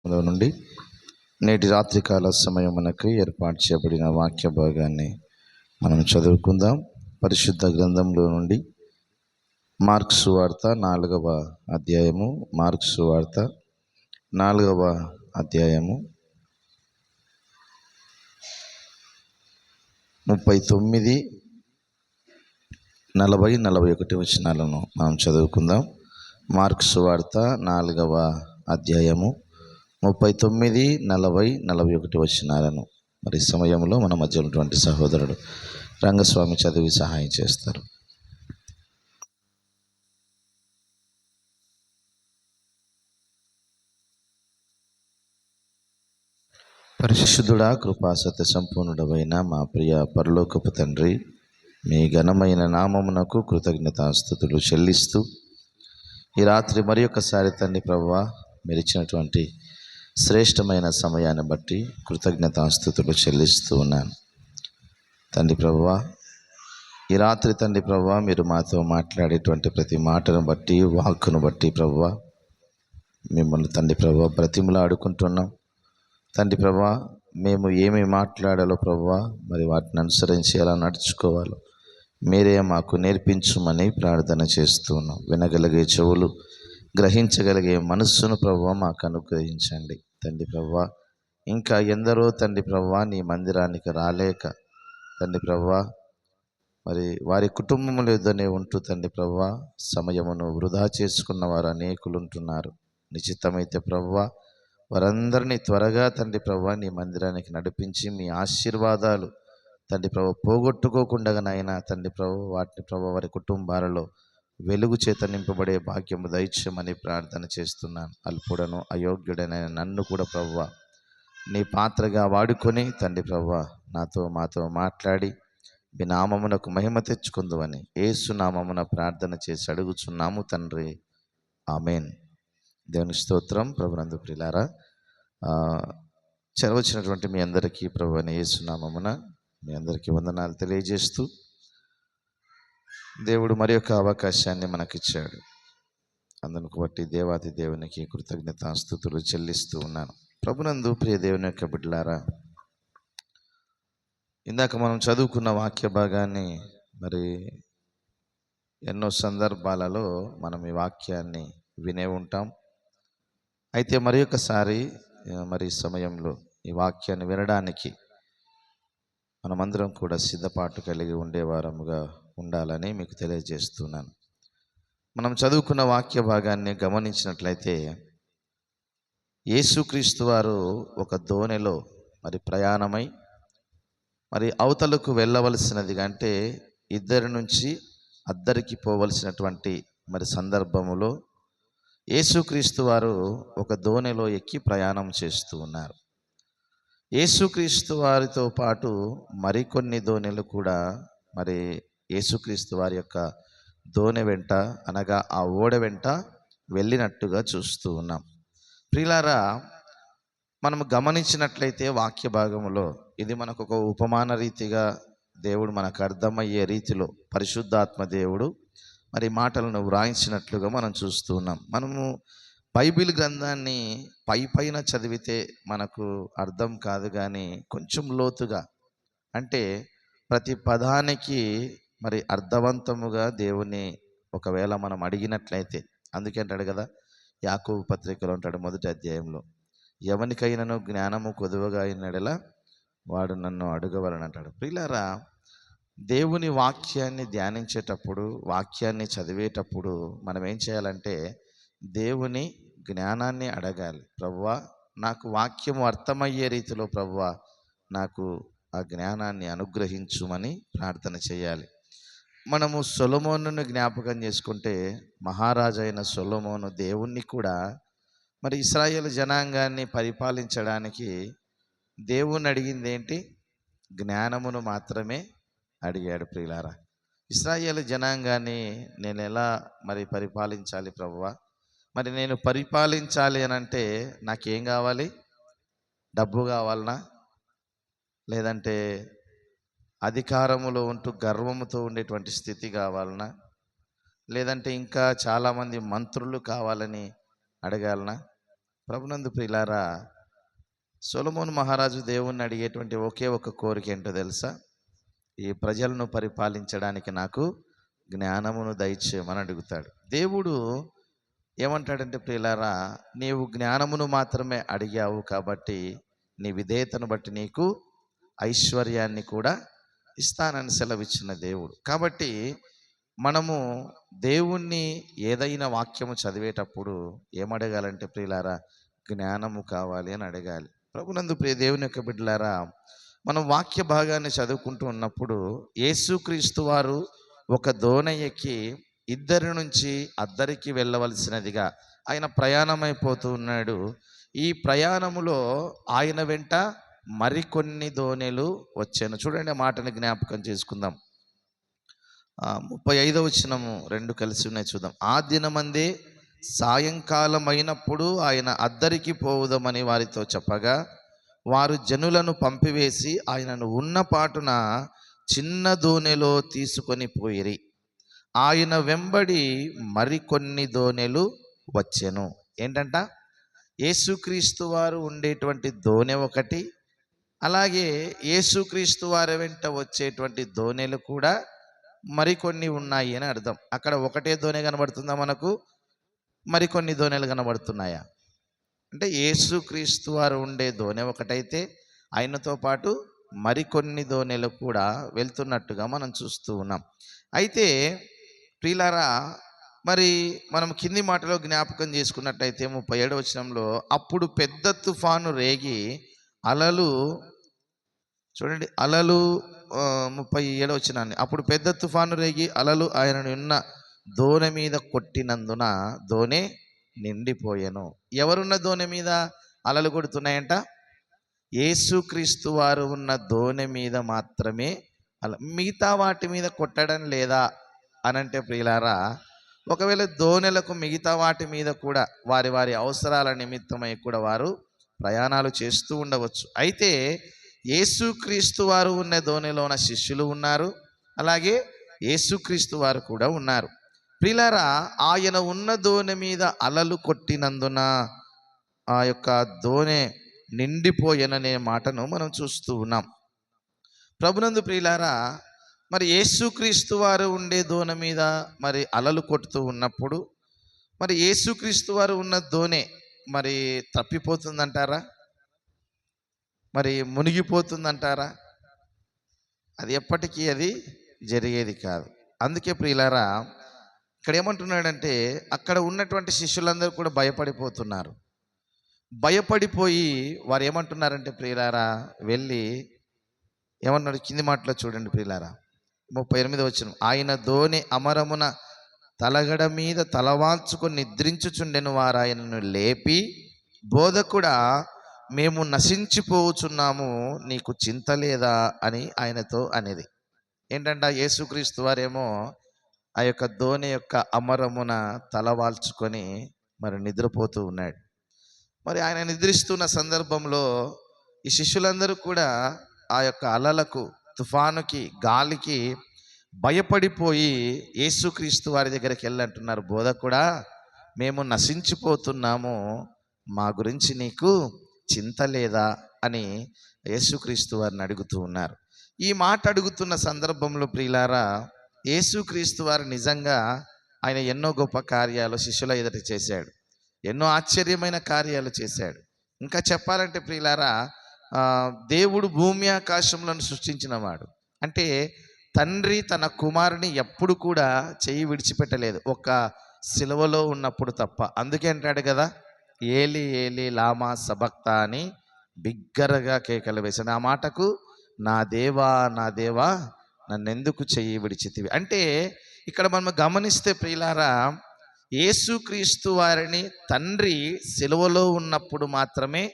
లో నుండి నేటి రాత్రికాల సమయమునకు ఏర్పాటు చేయబడిన వాక్య భాగాన్ని మనం చదువుకుందాం. పరిశుద్ధ గ్రంథంలో నుండి మార్కు సువార్త 4వ అధ్యాయము. మార్కు సువార్త 4వ అధ్యాయము 39, 40, 41 వచనాలను మనం చదువుకుందాం. మార్కు సువార్త 4వ అధ్యాయము 39, 40, 41 వచనాలను మరి సమయంలో మన మధ్య ఉన్నటువంటి సహోదరుడు రంగస్వామి చదివి సహాయం చేస్తారు. పరిశుద్ధుడా, కృపా సత్య సంపూర్ణుడమైన మా ప్రియ పరలోకపు తండ్రి, మీ ఘనమైన నామమునకు కృతజ్ఞతాస్తుతులు చెల్లిస్తూ ఈ రాత్రి మరి ఒకసారి తండ్రి ప్రభువా, మీరు ఇచ్చినటువంటి శ్రేష్టమైన సమయాన్ని బట్టి కృతజ్ఞతాస్తుతులు చెల్లిస్తూ ఉన్నాను. తండ్రి ప్రభువా, ఈ రాత్రి తండ్రి ప్రభువా, మీరు మాతో మాట్లాడేటువంటి ప్రతి మాటను బట్టి, వాక్కును బట్టి ప్రభువా, మిమ్మల్ని తండ్రి ప్రభువా బ్రతిమలాడుకుంటున్నాం. తండ్రి ప్రభువా, మేము ఏమి మాట్లాడాలో ప్రభువా, మరి వాటిని అనుసరించి ఎలా నడుచుకోవాలో మీరే మాకు నేర్పించుమని ప్రార్థన చేస్తూ ఉన్నాం. వినగలిగే చెవులు, గ్రహించగలిగే మనస్సును ప్రభువా మాకు అనుగ్రహించండి. తండ్రి ప్రభువా, ఇంకా ఎందరో తండ్రి ప్రభువా నీ మందిరానికి రాలేక తండ్రి ప్రభువా మరి వారి కుటుంబముల యొద్దనే ఉంటూ తండ్రి ప్రభువా సమయమును వృధా చేసుకున్న వారు అనేకులు ఉంటున్నారు. నిశ్చితమైతే ప్రభువా వారందరినీ త్వరగా తండ్రి ప్రభువా నీ మందిరానికి నడిపించి మీ ఆశీర్వాదాలు తండ్రి ప్రభు పోగొట్టుకోకుండానైనా తండ్రి ప్రభు వాటిని ప్రభు వారి కుటుంబాలలో వెలుగు చేత నింపబడే భాగ్యము దయచేయమని ప్రార్థన చేస్తున్నాను. అల్పుడను అయోగ్యుడనైన నన్ను కూడా ప్రభువా నీ పాత్రగా వాడుకొని తండ్రి ప్రభువా మాతో మాట్లాడి మీ నామమునకు మహిమ తెచ్చుకుందువని యేసు నామమున ప్రార్థన చేసి అడుగుచున్నాము తండ్రి, ఆమెన్. దేవుని స్తోత్రం. ప్రభునందు ప్రియులారా, వచ్చినటువంటి మీ అందరికీ ప్రభు అని యేసు నామమున మీ అందరికీ వందనాలు తెలియజేస్తూ, దేవుడు మరి యొక్క అవకాశాన్ని మనకిచ్చాడు. అందుకు బట్టి దేవాది దేవునికి కృతజ్ఞతాస్తుతులు చెల్లిస్తూ ఉన్నాను. ప్రభునందు ప్రియ దేవుని యొక్క బిడ్డలారా, ఇందాక మనం చదువుకున్న వాక్య భాగాన్ని మరి ఎన్నో సందర్భాలలో మనం ఈ వాక్యాన్ని వినే ఉంటాం. అయితే మరి ఒకసారి మరి సమయంలో ఈ వాక్యాన్ని వినడానికి మనమందరం కూడా సిద్ధపాటు కలిగి ఉండేవారముగా ఉండాలని మీకు తెలియజేస్తున్నాను. మనం చదువుకున్న వాక్య భాగాన్ని గమనించినట్లయితే యేసుక్రీస్తు వారు ఒక దోణిలో మరి ప్రయాణమై మరి అవతలకు వెళ్ళవలసినది అంటే ఇద్దరి నుంచి అద్దరికి పోవలసినటువంటి మరి సందర్భములో యేసుక్రీస్తు వారు ఒక దోణిలో ఎక్కి ప్రయాణం చేస్తూ ఉన్నారు. యేసుక్రీస్తు వారితో పాటు మరికొన్ని దోణిలు కూడా మరి యేసుక్రీస్తు వారి యొక్క దోణి వెంట అనగా ఆ ఓడ వెంట వెళ్ళినట్టుగా చూస్తూ ఉన్నాం. ప్రియులారా, మనము గమనించినట్లయితే వాక్య భాగములో ఇది మనకు ఒక ఉపమాన రీతిగా దేవుడు మనకు అర్థమయ్యే రీతిలో పరిశుద్ధాత్మ దేవుడు మరి మాటలను వ్రాయించినట్లుగా మనం చూస్తూ ఉన్నాం. మనము బైబిల్ గ్రంథాన్ని పైన చదివితే మనకు అర్థం కాదు, కానీ కొంచెం లోతుగా అంటే ప్రతి పదానికి మరి అర్థవంతముగా దేవుని ఒకవేళ మనం అడిగినట్లయితే, అందుకే అంటాడు కదా యాకోబు పత్రికలో ఉంటాడు మొదటి అధ్యాయంలో, ఎవనికైనాను జ్ఞానము కొదువగా అయినడలా వాడు నన్ను అడగవలని అంటాడు. ప్రియులారా, దేవుని వాక్యాన్ని ధ్యానించేటప్పుడు, వాక్యాన్ని చదివేటప్పుడు మనం ఏం చేయాలంటే దేవుని జ్ఞానాన్ని అడగాలి. ప్రభువా, నాకు వాక్యము అర్థమయ్యే రీతిలో ప్రభువా నాకు ఆ జ్ఞానాన్ని అనుగ్రహించుమని ప్రార్థన చేయాలి. మనము సొలొమోనును జ్ఞాపకం చేసుకుంటే, మహారాజు అయిన సొలొమోను దేవుణ్ణి కూడా మరి ఇశ్రాయేలు జనాంగాన్ని పరిపాలించడానికి దేవుణ్ణి అడిగింది ఏంటి? జ్ఞానమును మాత్రమే అడిగాడు. ప్రియులారా, ఇశ్రాయేలు జనాంగాన్ని నేను ఎలా మరి పరిపాలించాలి ప్రభువా? మరి నేను పరిపాలించాలి అని అంటే నాకేం కావాలి? డబ్బు కావాలనా? లేదంటే అధికారములో ఉంటూ గర్వముతో ఉండేటువంటి స్థితి కావాలనా? లేదంటే ఇంకా చాలామంది మంత్రులు కావాలని అడగాలనా? ప్రభునందు ప్రియులారా, సొలొమోను మహారాజు దేవుణ్ణి అడిగేటువంటి ఒకే ఒక కోరిక ఏంటో తెలుసా? ఈ ప్రజలను పరిపాలించడానికి నాకు జ్ఞానమును దయచేయమని అడుగుతాడు. దేవుడు ఏమంటాడంటే, ప్రియులారా, నీవు జ్ఞానమును మాత్రమే అడిగావు కాబట్టి నీ విధేయతను బట్టి నీకు ఐశ్వర్యాన్ని కూడా ఇస్తానని సెలవిచ్చిన దేవుడు. కాబట్టి మనము దేవుణ్ణి ఏదైనా వాక్యము చదివేటప్పుడు ఏమడగాలంటే ప్రియులారా, జ్ఞానము కావాలి అని అడగాలి. ప్రభునందు ప్రియ దేవుని యొక్క బిడ్డలారా, మనం వాక్య భాగాన్ని చదువుకుంటూ ఉన్నప్పుడు యేసుక్రీస్తు వారు ఒక దోణి ఎక్కి ఇద్దరి నుంచి అద్దరికి వెళ్ళవలసినదిగా ఆయన ప్రయాణమైపోతూ ఉన్నాడు. ఈ ప్రయాణములో ఆయన వెంట మరికొన్ని దోణెలు వచ్చాను. చూడండి, ఆ మాటని జ్ఞాపకం చేసుకుందాం. 35వ వచనము, రెండు కలిసి ఉన్నాయి, చూద్దాం. ఆ దినమందే సాయంకాలం అయినప్పుడు ఆయన అద్దరికి పోవుదామని వారితో చెప్పగా, వారు జనులను పంపివేసి ఆయనను ఉన్న పాటున చిన్న దోణిలో తీసుకొని పోయిరి. ఆయన వెంబడి మరికొన్ని దోణెలు వచ్చెను. ఏంటంట? యేసుక్రీస్తు వారు ఉండేటువంటి దోణె ఒకటి, అలాగే యేసుక్రీస్తు వారి వెంట వచ్చేటువంటి దోణెలు కూడా మరికొన్ని ఉన్నాయి అని అర్థం. అక్కడ ఒకటే దోణె కనబడుతుందా మనకు? మరికొన్ని దోణెలు కనబడుతున్నాయా? అంటే యేసుక్రీస్తు వారు ఉండే దోణె ఒకటైతే ఆయనతో పాటు మరికొన్ని దోణెలు కూడా వెళ్తున్నట్టుగా మనం చూస్తూ ఉన్నాం. అయితే ప్రియులారా, మరి మనం కింది మాటలో జ్ఞాపకం చేసుకున్నట్టయితే 37వ వచనంలో, అప్పుడు పెద్ద తుఫాను రేగి అలలు, చూడండి, అలలు 37వ వచనాన్ని, అప్పుడు పెద్ద తుఫాను రేగి అలలు ఆయనను ఉన్న దోణె మీద కొట్టినందున దోణె నిండిపోయెను. ఎవరున్న దోణె మీద అలలు కొడుతున్నాయంట? యేసుక్రీస్తు వారు ఉన్న దోణె మీద మాత్రమే అలా, మిగతా వాటి మీద కొట్టడం లేదా అనంటే ప్రియులారా, ఒకవేళ దోణెలకు మిగతా వాటి మీద కూడా వారి వారి అవసరాల నిమిత్తమై కూడా వారు ప్రయాణాలు చేస్తూ ఉండవచ్చు. అయితే యేసుక్రీస్తు వారు ఉన్న దోణిలో ఉన్న శిష్యులు ఉన్నారు, అలాగే యేసుక్రీస్తు వారు కూడా ఉన్నారు. ప్రియులారా, ఆయన ఉన్న దోణి మీద అలలు కొట్టినందున ఆ యొక్క దోణె నిండిపోయెననే మాటను మనం చూస్తూ ఉన్నాం. ప్రభునందు ప్రియులారా, మరి యేసుక్రీస్తు వారు ఉండే దోణి మీద మరి అలలు కొట్టుతూ ఉన్నప్పుడు మరి యేసుక్రీస్తు వారు ఉన్న దోణె మరి తప్పిపోతుందంటారా? మరి మునిగిపోతుందంటారా? అది ఎప్పటికీ అది జరిగేది కాదు. అందుకే ప్రియులారా, ఇక్కడ ఏమంటున్నాడంటే, అక్కడ ఉన్నటువంటి శిష్యులందరూ కూడా భయపడిపోతున్నారు. భయపడిపోయి వారు ఏమంటున్నారంటే ప్రియులారా, వెళ్ళి ఏమన్నాడు? కింది మాటలో చూడండి ప్రియులారా, 38వ వచనం, ఆయన దోణి అమరమున తలగడ మీద తలవాల్చుకొని నిద్రించుచుండెను. వారు ఆయనను లేపి, బోధకుడా, మేము నశించిపోవచ్చున్నాము, నీకు చింత లేదా అని ఆయనతో అనేది. ఏంటంట? యేసుక్రీస్తు వారేమో ఆ యొక్క దోణి యొక్క అమరమున తలవాల్చుకొని మరి నిద్రపోతూ ఉన్నాడు. మరి ఆయన నిద్రిస్తున్న సందర్భంలో ఈ శిష్యులందరూ కూడా ఆ యొక్క అలలకు, తుఫానుకి, గాలికి భయపడిపోయి యేసుక్రీస్తు వారి దగ్గరికి వెళ్ళి అంటున్నారు, బోధకుడా, మేము నశించిపోతున్నాము, మా గురించి నీకు చింత లేదా అని యేసుక్రీస్తు వారిని అడుగుతూ ఉన్నారు. ఈ మాట అడుగుతున్న సందర్భంలో ప్రియులారా, యేసుక్రీస్తు వారు నిజంగా ఆయన ఎన్నో గొప్ప కార్యాలు శిష్యుల ఎదుట చేశాడు, ఎన్నో ఆశ్చర్యమైన కార్యాలు చేశాడు. ఇంకా చెప్పాలంటే ప్రియులారా, దేవుడు భూమి ఆకాశములను సృష్టించినవాడు. అంటే తండ్రి తన కుమారుని ఎప్పుడు కూడా చెయ్యి విడిచిపెట్టలేదు, ఒక్క సిలువలో ఉన్నప్పుడు తప్ప. అందుకే అంటాడు కదా, ఏలి ఏలి లామా సబక్తా అని బిగ్గరగా కేకలు వేశాడు. ఆ మాటకు, నా దేవా నా దేవా నన్నెందుకు చెయ్యి విడిచితివి. అంటే ఇక్కడ మనం గమనిస్తే ప్రియులారా, యేసుక్రీస్తు వారిని తండ్రి సిలువలో ఉన్నప్పుడు మాత్రమే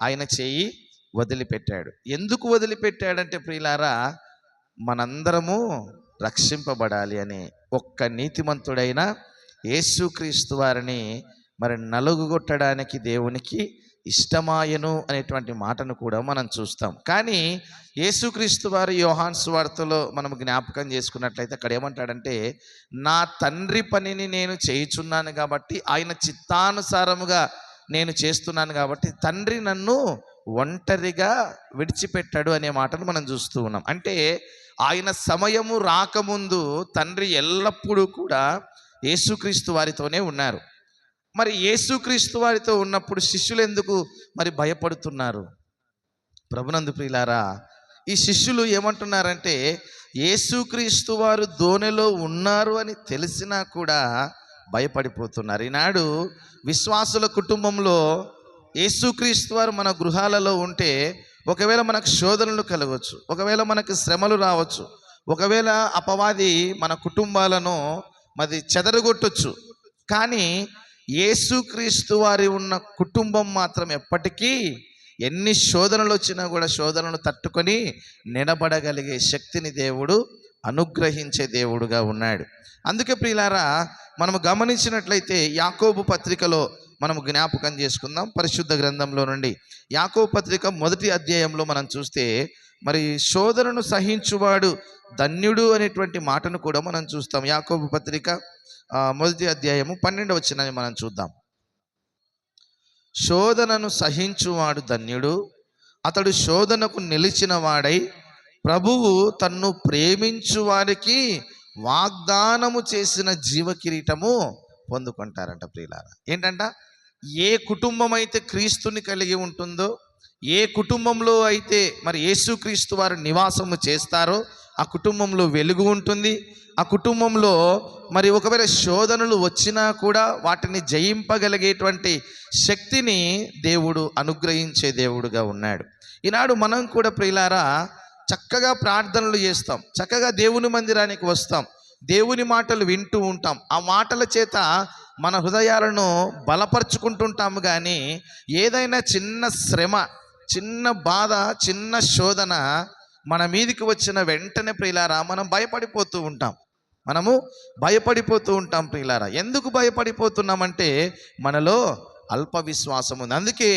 ఆయన చెయ్యి వదిలిపెట్టాడు. ఎందుకు వదిలిపెట్టాడంటే ప్రియులారా, మనందరము రక్షింపబడాలి అని. ఒక్క నీతిమంతుడైన యేసుక్రీస్తు వారిని మరి నలుగుగొట్టడానికి దేవునికి ఇష్టమాయను అనేటువంటి మాటను కూడా మనం చూస్తాం. కానీ యేసుక్రీస్తు వారి యోహాను సువార్తలో మనం జ్ఞాపకం చేసుకున్నట్లయితే అక్కడ ఏమంటాడంటే, నా తండ్రి పనిని నేను చేయుచున్నాను కాబట్టి ఆయన చిత్తానుసారముగా నేను చేస్తున్నాను కాబట్టి తండ్రి నన్ను ఒంటరిగా విడిచిపెట్టాడు అనే మాటను మనం చూస్తూ ఉన్నాం. అంటే ఆయన సమయము రాకముందు తండ్రి ఎల్లప్పుడూ కూడా యేసుక్రీస్తు వారితోనే ఉన్నారు. మరి యేసుక్రీస్తు వారితో ఉన్నప్పుడు శిష్యులు ఎందుకు మరి భయపడుతున్నారు? ప్రభునందు ప్రియులారా, ఈ శిష్యులు ఏమంటున్నారంటే యేసుక్రీస్తు వారు దోణిలో ఉన్నారు అని తెలిసినా కూడా భయపడిపోతున్నారు. ఈనాడు విశ్వాసుల కుటుంబంలో యేసుక్రీస్తు వారు మన గృహాలలో ఉంటే ఒకవేళ మనకు శోధనలు కలగవచ్చు, ఒకవేళ మనకు శ్రమలు రావచ్చు, ఒకవేళ అపవాది మన కుటుంబాలను మరి చెదరగొట్టొచ్చు. కానీ యేసుక్రీస్తు వారి ఉన్న కుటుంబం మాత్రం ఎప్పటికీ ఎన్ని శోధనలు వచ్చినా కూడా శోధనలు తట్టుకొని నిలబడగలిగే శక్తిని దేవుడు అనుగ్రహించే దేవుడుగా ఉన్నాడు. అందుకే ప్రియులారా, మనము గమనించినట్లయితే యాకోబు పత్రికలో మనము జ్ఞాపకం చేసుకుందాం. పరిశుద్ధ గ్రంథంలో నుండి యాకోబు పత్రిక 1వ అధ్యాయంలో మనం చూస్తే మరి శోధనను సహించువాడు ధన్యుడు అనేటువంటి మాటను కూడా మనం చూస్తాం. యాకోబు పత్రిక 1వ అధ్యాయము 12వ వచనాన్ని మనం చూద్దాం. శోధనను సహించువాడు ధన్యుడు, అతడు శోధనకు నిలిచిన వాడై ప్రభువు తన్ను ప్రేమించు వారికి వాగ్దానము చేసిన జీవ కిరీటము పొందుకుంటారంట. ప్రియులారా, ఏంటంట? ఏ కుటుంబం అయితే క్రీస్తుని కలిగి ఉంటుందో, ఏ కుటుంబంలో అయితే మరి యేసుక్రీస్తు వారు నివాసము చేస్తారో ఆ కుటుంబంలో వెలుగు ఉంటుంది. ఆ కుటుంబంలో మరి ఒకవేళ శోధనలు వచ్చినా కూడా వాటిని జయింపగలిగేటువంటి శక్తిని దేవుడు అనుగ్రహించే దేవుడుగా ఉన్నాడు. ఈనాడు మనం కూడా ప్రియులారా చక్కగా ప్రార్థనలు చేస్తాం, చక్కగా దేవుని మందిరానికి వస్తాం, దేవుని మాటలు వింటూ ఉంటాం. ఆ మాటల చేత మన హృదయాలను బలపరుచుకుంటుంటాము. కానీ ఏదైనా చిన్న శ్రమ, చిన్న బాధ, చిన్న శోధన మన మీదికి వచ్చిన వెంటనే ప్రియులారా మనం భయపడిపోతూ ఉంటాం. మనము భయపడిపోతూ ఉంటాం ప్రియులారా. ఎందుకు భయపడిపోతున్నామంటే మనలో అల్ప విశ్వాసం ఉంది. అందుకే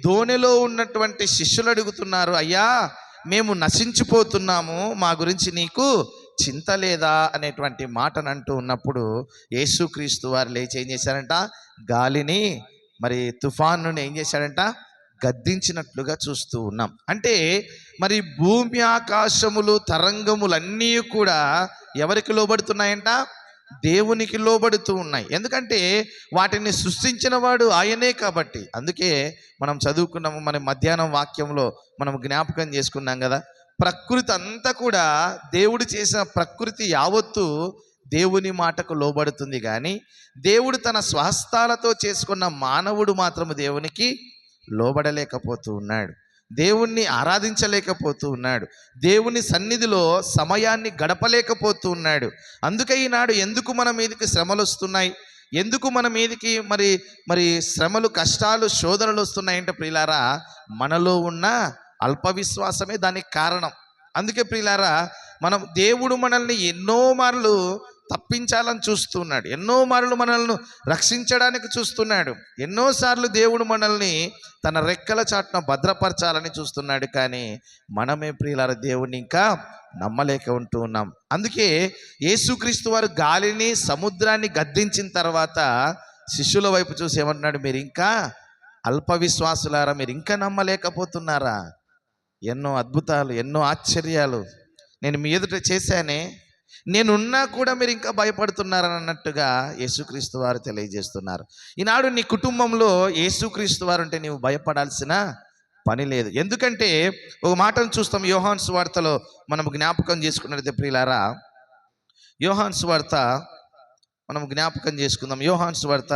దోణిలో ఉన్నటువంటి శిష్యులు అడుగుతున్నారు, అయ్యా మేము నశించిపోతున్నాము, మా గురించి నీకు చింత లేదా అనేటువంటి మాటను అంటూ ఉన్నప్పుడు యేసుక్రీస్తు వారు లేచి ఏం చేశారంట? గాలిని మరి తుఫానుని ఏం చేశాడంట? గద్దించినట్లుగా చూస్తూ ఉన్నాం. అంటే మరి భూమి ఆకాశములు తరంగములన్నీ కూడా ఎవరికి లోబడుతున్నాయంట? దేవునికి లోబడుతూ ఉన్నాయి. ఎందుకంటే వాటిని సృష్టించిన వాడు ఆయనే కాబట్టి. అందుకే మనం చదువుకున్నాము, మన మధ్యాహ్నం వాక్యంలో మనం జ్ఞాపకం చేసుకున్నాం కదా, ప్రకృతి అంతా కూడా దేవుడు చేసిన ప్రకృతి యావత్తు దేవుని మాటకు లోబడుతుంది. కానీ దేవుడు తన స్వహస్తాలతో చేసుకున్న మానవుడు మాత్రము దేవునికి లోబడలేకపోతూ ఉన్నాడు, దేవుణ్ణి ఆరాధించలేకపోతూ ఉన్నాడు, దేవుని సన్నిధిలో సమయాన్ని గడపలేకపోతూ ఉన్నాడు. అందుకే ఈనాడు ఎందుకు మన మీదకి శ్రమలు వస్తున్నాయి, ఎందుకు మన మీదకి మరి మరి శ్రమలు, కష్టాలు, శోధనలు వస్తున్నాయంటే ప్రియులారా మనలో ఉన్న అల్ప విశ్వాసమే దానికి కారణం. అందుకే ప్రియులారా మనం దేవుడు మనల్ని ఎన్నో మార్లు తప్పించాలని చూస్తున్నాడు, ఎన్నో మార్లు మనల్ని రక్షించడానికి చూస్తున్నాడు, ఎన్నోసార్లు దేవుడు మనల్ని తన రెక్కల చాటున భద్రపరచాలని చూస్తున్నాడు. కానీ మనమే ప్రియులారా దేవుణ్ణి ఇంకా నమ్మలేక ఉంటూ ఉన్నాం. అందుకే యేసుక్రీస్తు వారు గాలిని, సముద్రాన్ని గద్దించిన తర్వాత శిష్యుల వైపు చూసి ఏమంటున్నాడు? మీరు ఇంకా అల్ప విశ్వాసులారా, మీరు ఇంకా నమ్మలేకపోతున్నారా? ఎన్నో అద్భుతాలు, ఎన్నో ఆశ్చర్యాలు నేను మీ ఎదుట చేశానే, నేనున్నా కూడా మీరు ఇంకా భయపడుతున్నారని అన్నట్టుగా యేసుక్రీస్తు వారు తెలియజేస్తున్నారు. ఈనాడు నీ కుటుంబంలో యేసుక్రీస్తు వారు అంటే నీవు భయపడాల్సిన పని లేదు. ఎందుకంటే ఒక మాటను చూస్తాం యోహాను సువార్తలో మనం జ్ఞాపకం చేసుకున్నట్లయితే ప్రియులారా, యోహాను సువార్త మనం జ్ఞాపకం చేసుకుందాం. యోహాను సువార్త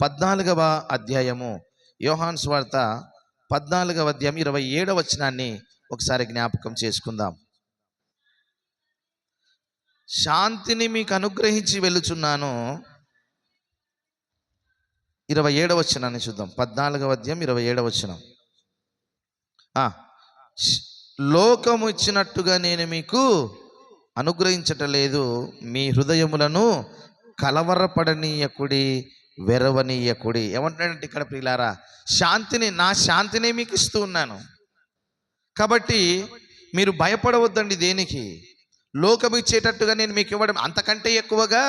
14వ అధ్యాయము, యోహాను సువార్త 14వ అధ్యాయం 27వ వచనాన్ని ఒకసారి జ్ఞాపకం చేసుకుందాం. శాంతిని మీకు అనుగ్రహించి వెళుచున్నాను. 27వ వచనాన్ని చూద్దాం. 14వ అధ్యాయం 27వ వచనం. లోకము ఇచ్చినట్టుగా నేను మీకు అనుగ్రహించటలేదు, మీ హృదయములను కలవరపడనీయకుడి, వెరవనీయకుడి. ఏమంటున్నాడంటే ఇక్కడ ప్రియులారా, శాంతిని, నా శాంతిని మీకు ఇస్తూ ఉన్నాను కాబట్టి మీరు భయపడవద్దండి. దేనికి? లోకం ఇచ్చేటట్టుగా నేను మీకు ఇవ్వడం, అంతకంటే ఎక్కువగా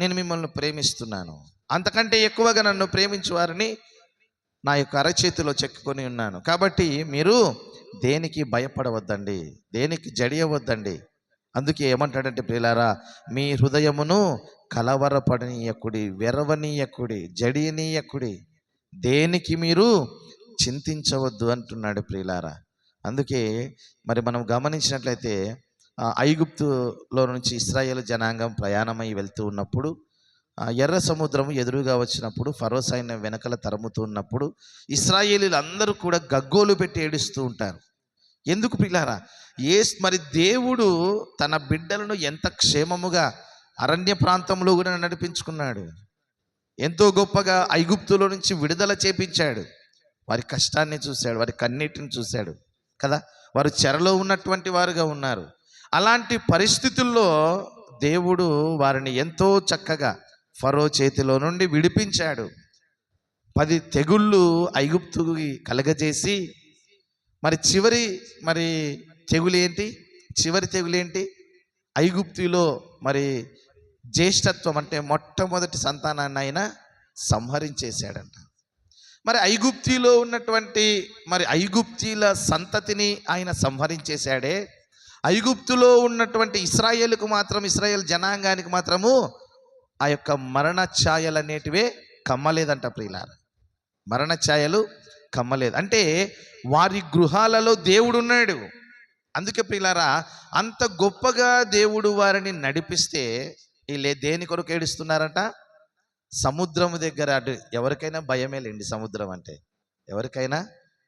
నేను మిమ్మల్ని ప్రేమిస్తున్నాను, అంతకంటే ఎక్కువగా నన్ను ప్రేమించు వారిని నా యొక్క అరచేతిలో చెక్కుకొని ఉన్నాను. కాబట్టి మీరు దేనికి భయపడవద్దండి, దేనికి జడియవద్దండి. అందుకే ఏమంటాడంటే ప్రియులారా, మీ హృదయమును కలవరపడనీయకుడి, వెరవనీయకుడి, జడియనీయకుడి, దేనికి మీరు చింతించవద్దు అంటున్నాడు ప్రియులారా. అందుకే మరి మనం గమనించినట్లయితే ఐగుప్తులో నుంచి ఇశ్రాయేలు జనాంగం ప్రయాణమై వెళ్తూ ఉన్నప్పుడు ఎర్ర సముద్రం ఎదురుగా వచ్చినప్పుడు, ఫరో సైన్యం వెనకల తరుముతూ ఉన్నప్పుడు ఇశ్రాయేలీలు అందరూ కూడా గగ్గోలు పెట్టి ఏడుస్తూ ఉంటారు. ఎందుకు ప్రియులారా? మరి దేవుడు తన బిడ్డలను ఎంత క్షేమముగా అరణ్య ప్రాంతంలో కూడా నడిపించుకున్నాడు. ఎంతో గొప్పగా ఐగుప్తులో నుంచి విడుదల చేపించాడు. వారి కష్టాన్ని చూశాడు, వారి కన్నీటిని చూశాడు కదా. వారు చెరలో ఉన్నటువంటి వారుగా ఉన్నారు. అలాంటి పరిస్థితుల్లో దేవుడు వారిని ఎంతో చక్కగా ఫరో చేతిలో నుండి విడిపించాడు. 10 తెగుళ్ళు ఐగుప్తుకి కలగజేసి చివరి తెగులేంటి? ఐగుప్తులో జ్యేష్ఠత్వం అంటే మొట్టమొదటి సంతానాన్ని ఆయన సంహరించేశాడంట. ఐగుప్తిలో ఉన్నటువంటి ఐగుప్తీల సంతతిని ఆయన సంహరించేశాడే, ఐగుప్తులో ఉన్నటువంటి ఇశ్రాయేల్ జనాంగానికి మాత్రము ఆ యొక్క మరణ ఛాయలు అనేటివే కమ్మలేదంట ప్రియులారా. మరణ ఛాయలు కమ్మలేదు అంటే వారి గృహాలలో దేవుడు ఉన్నాడు. అందుకే ప్రియులారా, అంత గొప్పగా దేవుడు వారిని నడిపిస్తే వీళ్ళే దేని కొరకు ఏడుస్తున్నారంట? సముద్రము దగ్గర. అటు ఎవరికైనా భయమే లేండి, సముద్రం అంటే ఎవరికైనా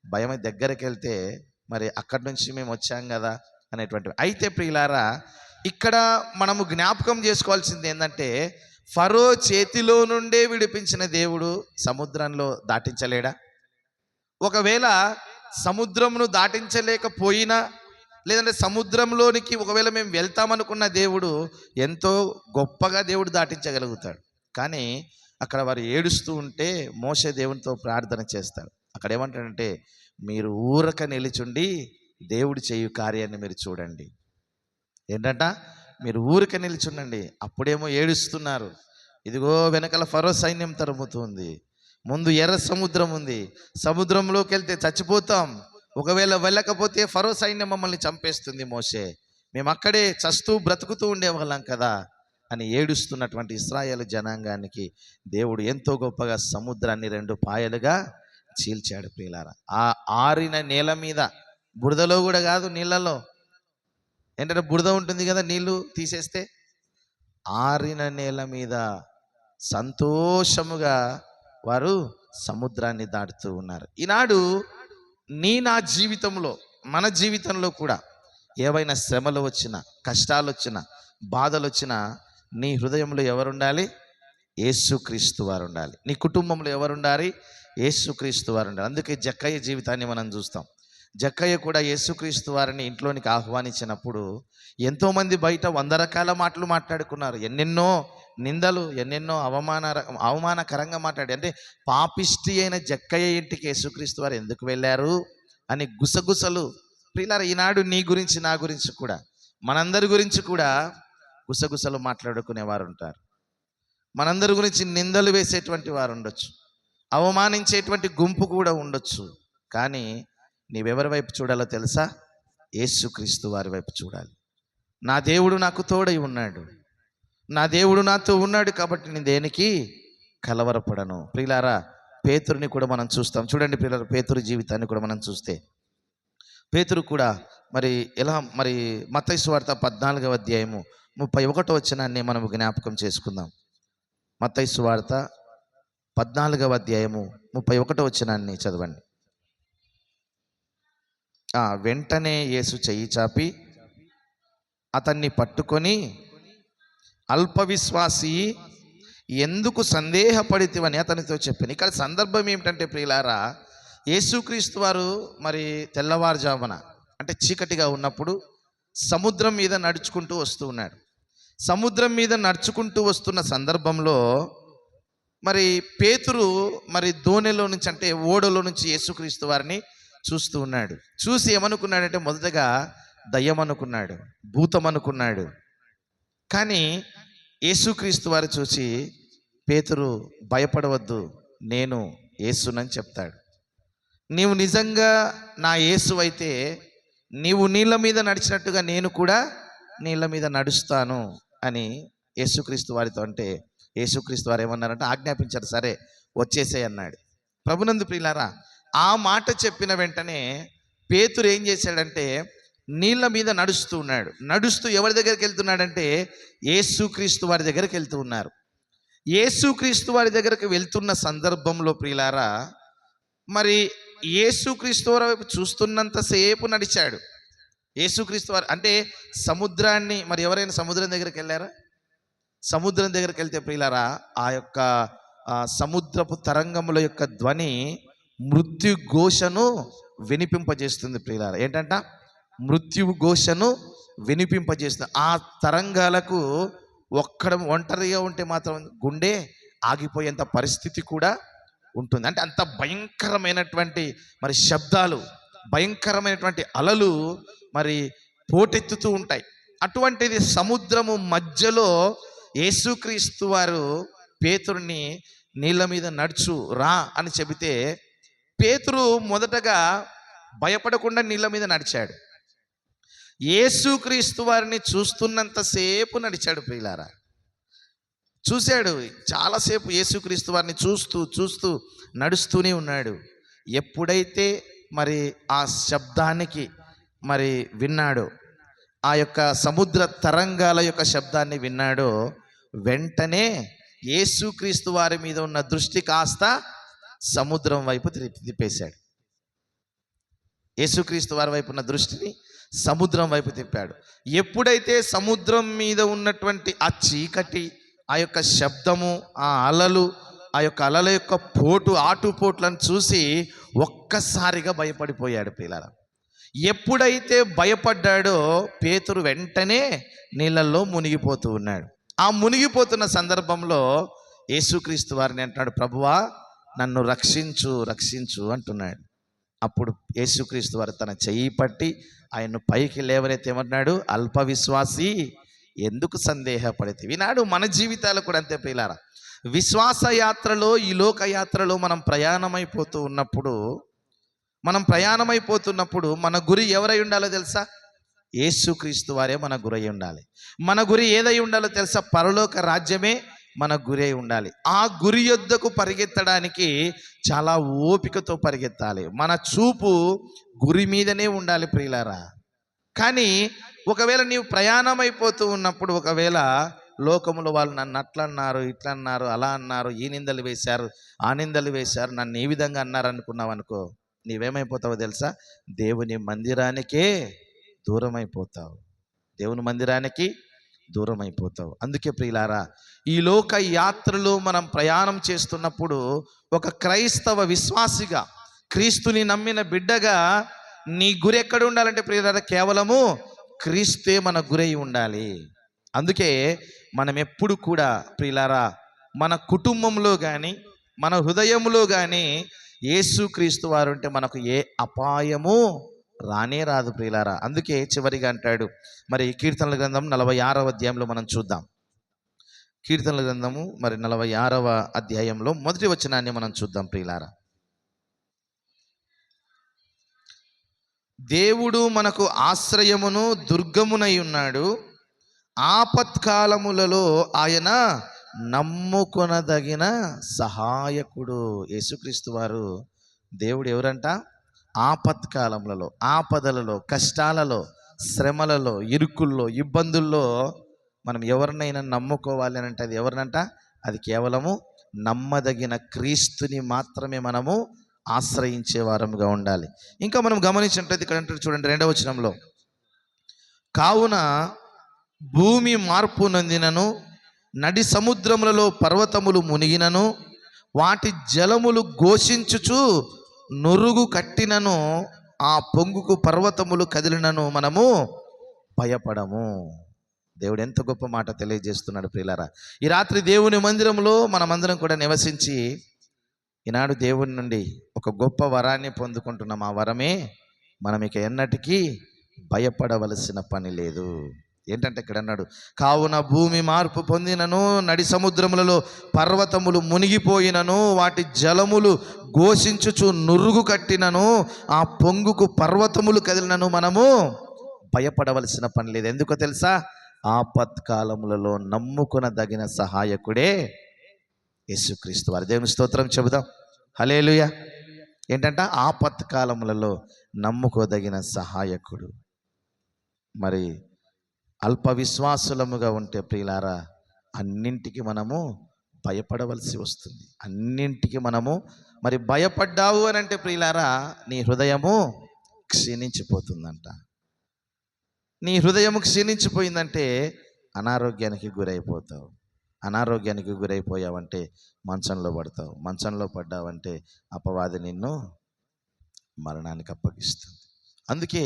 భయమే. దగ్గరికి వెళ్తే అక్కడి నుంచి మేము వచ్చాం కదా అనేటువంటి. అయితే ప్రియులారా, ఇక్కడ మనము జ్ఞాపకం చేసుకోవాల్సింది ఏంటంటే, ఫరో చేతిలో నుండే విడిపించిన దేవుడు సముద్రంలో దాటించలేడా? ఒకవేళ సముద్రమును దాటించలేకపోయినా, లేదంటే సముద్రంలోనికి ఒకవేళ మేము వెళ్తామనుకున్న దేవుడు ఎంతో గొప్పగా దేవుడు దాటించగలుగుతాడు. కానీ అక్కడ వారు ఏడుస్తూ ఉంటే మోషే దేవునితో ప్రార్థన చేస్తాడు. అక్కడ ఏమంటాడంటే, మీరు ఊరక నిలిచుండి దేవుడు చేయు కార్యాన్ని మీరు చూడండి. ఏంటంట? మీరు ఊరిక నిల్చుండండి. అప్పుడేమో ఏడుస్తున్నారు. ఇదిగో వెనకాల ఫరో సైన్యం తరుముతుంది, ముందు ఎర్ర సముద్రం ఉంది, సముద్రంలోకి వెళ్తే చచ్చిపోతాం, ఒకవేళ వెళ్ళకపోతే ఫరో సైన్యం మమ్మల్ని చంపేస్తుంది, మోషే మేము అక్కడే చస్తూ బ్రతుకుతూ ఉండేవాళ్ళం కదా అని ఏడుస్తున్నటువంటి ఇశ్రాయేలు జనాంగానికి దేవుడు ఎంతో గొప్పగా సముద్రాన్ని 2 పాయలుగా చీల్చాడు ప్రియులారా. ఆ ఆరిన నేల మీద, బురదలో కూడా కాదు, నీళ్ళలో ఏంటంటే బురద ఉంటుంది కదా, నీళ్లు తీసేస్తే ఆరిన నేల మీద సంతోషముగా వారు సముద్రాన్ని దాటుతూ ఉన్నారు. ఈనాడు నా జీవితంలో, మన జీవితంలో కూడా ఏవైనా శ్రమలు వచ్చినా, కష్టాలు వచ్చినా, బాధలు వచ్చినా నీ హృదయంలో ఎవరుండాలి? యేసుక్రీస్తు వారు ఉండాలి. నీ కుటుంబంలో ఎవరుండాలి? యేసుక్రీస్తు వారు ఉండాలి. అందుకే జక్కయ్య జీవితాన్ని మనం చూస్తాం. జక్కయ్య కూడా యేసుక్రీస్తు వారిని ఇంట్లోనికి ఆహ్వానించినప్పుడు ఎంతోమంది బయట 100 రకాల మాటలు మాట్లాడుకున్నారు. ఎన్నెన్నో నిందలు, ఎన్నెన్నో అవమానకరంగా మాట్లాడి, అంటే పాపిష్టి అయిన జక్కయ్య ఇంటికి యేసుక్రీస్తు వారు ఎందుకు వెళ్ళారు అని గుసగుసలు. ప్రియులారా, ఈనాడు నీ గురించి, నా గురించి కూడా, మనందరి గురించి కూడా గుసగుసలు మాట్లాడుకునేవారు ఉంటారు. మనందరి గురించి నిందలు వేసేటువంటి వారు ఉండొచ్చు, అవమానించేటువంటి గుంపు కూడా ఉండొచ్చు. కానీ నీవెవరి వైపు చూడాలో తెలుసా? యేసుక్రీస్తు వారి వైపు చూడాలి. నా దేవుడు నాకు తోడై ఉన్నాడు, నా దేవుడు నాతో ఉన్నాడు కాబట్టి నేను దేనికి కలవరపడను. ప్రియులారా, పేతురుని కూడా మనం చూస్తాం. చూడండి ప్రియులారా, పేతురు జీవితాన్ని కూడా మనం చూస్తే, పేతురు కూడా ఎలా మత్తయి సువార్త 14వ అధ్యాయము 31వ వచనాన్ని మనం జ్ఞాపకం చేసుకుందాం. మత్తయి సువార్త 14వ అధ్యాయము 31వ వచనాన్ని చదవండి. వెంటనే యేసు చెయ్యి చాపి అతన్ని పట్టుకొని, అల్పవిశ్వాసి, ఎందుకు సందేహపడితివని అతనితో చెప్పాను. ఇక్కడ సందర్భం ఏమిటంటే ప్రియులారా, యేసుక్రీస్తు వారు తెల్లవారుజామున, అంటే చీకటిగా ఉన్నప్పుడు సముద్రం మీద నడుచుకుంటూ వస్తూ ఉన్నాడు. సముద్రం మీద నడుచుకుంటూ వస్తున్న సందర్భంలో పేతురు దోణిలో నుంచి, అంటే ఓడలో నుంచి యేసుక్రీస్తు వారిని చూస్తూ ఉన్నాడు. చూసి ఏమనుకున్నాడంటే, మొదటగా దయ్యం అనుకున్నాడు, భూతం అనుకున్నాడు. కానీ యేసుక్రీస్తు వారు చూసి, పేతురు భయపడవద్దు, నేను యేసునని చెప్తాడు. నీవు నిజంగా నా యేసు అయితే నీవు నీళ్ళ మీద నడిచినట్టుగా నేను కూడా నీళ్ళ మీద నడుస్తాను అని యేసుక్రీస్తు వారితో అంటే, యేసుక్రీస్తు వారు ఏమన్నారంటే ఆజ్ఞాపించారు, సరే వచ్చేసేయ్ అన్నాడు. ప్రభునందు ప్రియులారా, ఆ మాట చెప్పిన వెంటనే పేతురు ఏం చేశాడంటే నీళ్ళ మీద నడుస్తూ ఉన్నాడు. నడుస్తూ ఎవరి దగ్గరికి వెళ్తున్నాడంటే యేసుక్రీస్తు వారి దగ్గరికి వెళ్తూ ఉన్నారు. యేసుక్రీస్తు వారి దగ్గరికి వెళ్తున్న సందర్భంలో ప్రియులారా, మరి యేసుక్రీస్తు వారి వైపు చూస్తున్నంతసేపు నడిచాడు. యేసుక్రీస్తు వారు అంటే సముద్రాన్ని, మరి ఎవరైనా సముద్రం దగ్గరికి వెళ్ళారా? సముద్రం దగ్గరికి వెళ్తే ప్రియులారా, ఆ యొక్క సముద్రపు తరంగముల యొక్క ధ్వని మృత్యు ఘోషను వినిపింపజేస్తుంది ప్రియులారా. ఏంటంట? మృత్యువు ఘోషను వినిపింపజేస్తుంది. ఆ తరంగాలకు ఒంటరిగా ఉంటే మాత్రం గుండె ఆగిపోయేంత పరిస్థితి కూడా ఉంటుంది. అంటే అంత భయంకరమైనటువంటి మరి శబ్దాలు, భయంకరమైనటువంటి అలలు మరి పోటెత్తుతూ ఉంటాయి. అటువంటిది సముద్రము మధ్యలో యేసుక్రీస్తు వారు పేతురుని నీళ్ళ మీద నడుచు రా అని చెబితే పేతురు మొదటగా భయపడకుండా నీళ్ళ మీద నడిచాడు. యేసుక్రీస్తు వారిని చూస్తున్నంతసేపు నడిచాడు ప్రియులారా. చూశాడు చాలాసేపు, యేసుక్రీస్తు వారిని చూస్తూ చూస్తూ నడుస్తూనే ఉన్నాడు. ఎప్పుడైతే మరి ఆ శబ్దానికి మరి విన్నాడో, ఆ యొక్క సముద్ర తరంగాల యొక్క శబ్దాన్ని విన్నాడో, వెంటనే యేసుక్రీస్తు వారి మీద ఉన్న దృష్టి కాస్త సముద్రం వైపు తిప్పేశాడు. యేసుక్రీస్తు వారి వైపు ఉన్న దృష్టిని సముద్రం వైపు తిప్పాడు. ఎప్పుడైతే సముద్రం మీద ఉన్నటువంటి ఆ చీకటి, ఆ యొక్క శబ్దము, ఆ అలలు, ఆ యొక్క అలల యొక్క ఆటుపోట్లను చూసి ఒక్కసారిగా భయపడిపోయాడు పిల్లల. ఎప్పుడైతే భయపడ్డాడో పేతురు వెంటనే నీళ్ళల్లో మునిగిపోతూ ఉన్నాడు. ఆ మునిగిపోతున్న సందర్భంలో యేసుక్రీస్తు వారిని అంటున్నాడు, ప్రభువా నన్ను రక్షించు రక్షించు అంటున్నాడు. అప్పుడు యేసుక్రీస్తు వారు తన చెయ్యి పట్టి ఆయన్ను పైకి లేవనైతే ఏమన్నాడు, అల్ప విశ్వాసి ఎందుకు సందేహపడితే. వినాడు మన జీవితాలు కూడా అంతే ప్రియులారా. విశ్వాస యాత్రలో, ఈ లోక యాత్రలో మనం ప్రయాణమైపోతున్నప్పుడు మన గురి ఎవరై ఉండాలో తెలుసా? యేసుక్రీస్తు వారే మన గురి అయి ఉండాలి. మన గురి ఏదై ఉండాలో తెలుసా? పరలోక రాజ్యమే మన గురి అయి ఉండాలి. ఆ గురి యొద్దకు పరిగెత్తడానికి చాలా ఓపికతో పరిగెత్తాలి. మన చూపు గురి మీదనే ఉండాలి ప్రియులారా. కానీ ఒకవేళ నీవు ప్రయాణం అయిపోతూ ఉన్నప్పుడు, ఒకవేళ లోకములో వాళ్ళు నన్ను అట్లా అన్నారు, ఇట్లా అన్నారు, అలా అన్నారు, ఈ నిందలు వేశారు, ఆ నిందలు వేశారు, నన్ను ఈ విధంగా అన్నారు అనుకున్నావు అనుకో, నీవేమైపోతావో తెలుసా? దేవుని మందిరానికే దూరం అయిపోతావు. దేవుని మందిరానికి దూరం అయిపోతావు. అందుకే ప్రియులారా, ఈ లోక యాత్రలో మనం ప్రయాణం చేస్తున్నప్పుడు ఒక క్రైస్తవ విశ్వాసిగా, క్రీస్తుని నమ్మిన బిడ్డగా నీ గురి ఎక్కడ ఉండాలంటే ప్రియులారా, కేవలము క్రీస్తే మన గురై ఉండాలి. అందుకే మనం ఎప్పుడు కూడా ప్రియులారా, మన కుటుంబంలో కానీ మన హృదయంలో కానీ యేసుక్రీస్తు వారు ఉంటే మనకు ఏ అపాయము రానే రాదు ప్రియులారా. అందుకే చివరిగా అంటాడు, మరి కీర్తనల గ్రంథం 46వ అధ్యాయంలో మనం చూద్దాం. కీర్తనల గ్రంథము మరి 46వ అధ్యాయంలో మొదటి వచనాన్ని మనం చూద్దాం ప్రియులారా. దేవుడు మనకు ఆశ్రయమును దుర్గమునై ఉన్నాడు, ఆపత్కాలములలో ఆయన నమ్ముకొనదగిన సహాయకుడు. యేసుక్రీస్తు వారు దేవుడు ఎవరంట? ఆపత్కాలములలో, ఆపదలలో, కష్టాలలో, శ్రమలలో, ఇరుకుల్లో, ఇబ్బందుల్లో మనం ఎవరినైనా నమ్ముకోవాలి అని అంటే అది ఎవరినంట? అది కేవలము నమ్మదగిన క్రీస్తుని మాత్రమే మనము ఆశ్రయించే వారముగా ఉండాలి. ఇంకా మనం గమనించినట్లయితే ఇక్కడ అంటే చూడండి 2వ వచనంలో, కావున భూమి మార్పు నందినను, నడి సముద్రములలో పర్వతములు మునిగినను, వాటి జలములు ఘోషించుచు నురుగు కట్టినను, ఆ పొంగుకు పర్వతములు కదిలినను మనము భయపడము. దేవుడు ఎంత గొప్ప మాట తెలియజేస్తున్నాడు ప్రియులారా. ఈ రాత్రి దేవుని మందిరంలో మనమందరం కూడా నివసించి ఈనాడు దేవుని నుండి ఒక గొప్ప వరాన్ని పొందుకుంటున్నాం. ఆ వరమే మనం ఇక ఎన్నటికీ భయపడవలసిన పని లేదు. ఏంటంటే ఇక్కడ అన్నాడు, కావున భూమి మార్పు పొందినను, నడి సముద్రములలో పర్వతములు మునిగిపోయినను, వాటి జలములు ఘోషించుచు నురుగు కట్టినను, ఆ పొంగుకు పర్వతములు కదిలినను మనము భయపడవలసిన పని లేదు. ఎందుకో తెలుసా? ఆపత్కాలములలో నమ్ముకొనదగిన సహాయకుడే యేసుక్రీస్తు వారు. దేవుని స్తోత్రం చెబుదాం. హల్లెలూయా. ఏంటంట? ఆపత్కాలములలో నమ్ముకోదగిన సహాయకుడు. మరి అల్ప విశ్వాసులముగా ఉంటే ప్రియులారా, అన్నింటికి మనము భయపడవలసి వస్తుంది. అన్నింటికి మనము మరి భయపడ్డావు అని అంటే ప్రియులారా, నీ హృదయము క్షీణించిపోతుందంట. నీ హృదయము క్షీణించిపోయిందంటే అనారోగ్యానికి గురైపోతావు. అనారోగ్యానికి గురైపోయావంటే మంచంలో పడతావు. మంచంలో పడ్డావంటే అపవాది నిన్ను మరణానికి అప్పగిస్తుంది. అందుకే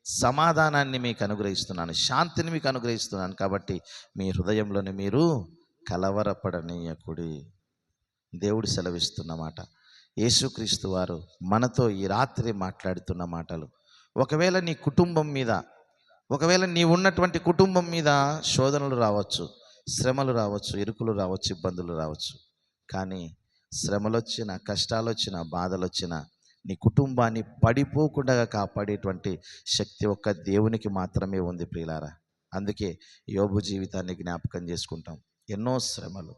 సమాధానాన్ని మీకు అనుగ్రహిస్తున్నాను, శాంతిని మీకు అనుగ్రహిస్తున్నాను. కాబట్టి మీ హృదయంలోని మీరు కలవరపడనీయకుడి. దేవుడు సెలవిస్తున్న మాట, యేసుక్రీస్తు వారు మనతో ఈ రాత్రి మాట్లాడుతున్న మాటలు. ఒకవేళ నీ కుటుంబం మీద, ఒకవేళ నీవు ఉన్నటువంటి కుటుంబం మీద శోధనలు రావచ్చు, శ్రమలు రావచ్చు, ఇరుకులు రావచ్చు, ఇబ్బందులు రావచ్చు. కానీ శ్రమలు వచ్చిన, కష్టాలు వచ్చిన, బాధలు వచ్చిన నీ కుటుంబాన్ని పడిపోకుండా కాపాడేటువంటి శక్తి ఒక్క దేవునికి మాత్రమే ఉంది ప్రియులారా. అందుకే యోబు జీవితాన్ని జ్ఞాపకం చేసుకుంటాం. ఎన్నో శ్రమలు,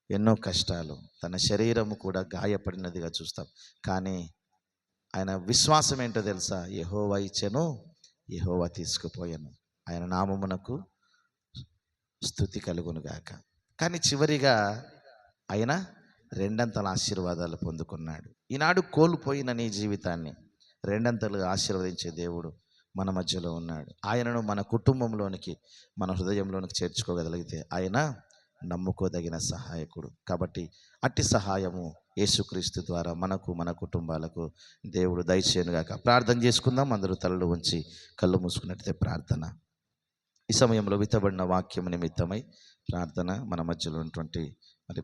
ఎన్నో కష్టాలు, తన శరీరము కూడా గాయపడినదిగా చూస్తాం. కానీ ఆయన విశ్వాసం ఏంటో తెలుసా? యెహోవా ఇచ్చెను, యెహోవా తీసుకుపోయాను, ఆయన నామమునకు స్తుతి కలుగునుగాక. కానీ చివరిగా ఆయన రెండంతల ఆశీర్వాదాలు పొందుకున్నాడు. ఈనాడు కోల్పోయిన నీ జీవితాన్ని రెండంతలుగా ఆశీర్వదించే దేవుడు మన మధ్యలో ఉన్నాడు. ఆయనను మన కుటుంబంలోనికి, మన హృదయంలోనికి చేర్చుకోగలిగితే ఆయన నమ్ముకోదగిన సహాయకుడు. కాబట్టి అట్టి సహాయము యేసుక్రీస్తు ద్వారా మనకు, మన కుటుంబాలకు దేవుడు దయచేయునుగాక. ప్రార్థన చేసుకుందాం. అందరూ తలలు ఉంచి కళ్ళు మూసుకున్నట్లయితే ప్రార్థన. ఈ సమయంలో విత్తబడిన వాక్యం నిమిత్తమై ప్రార్థన. మన మధ్యలో ఉన్నటువంటి మరి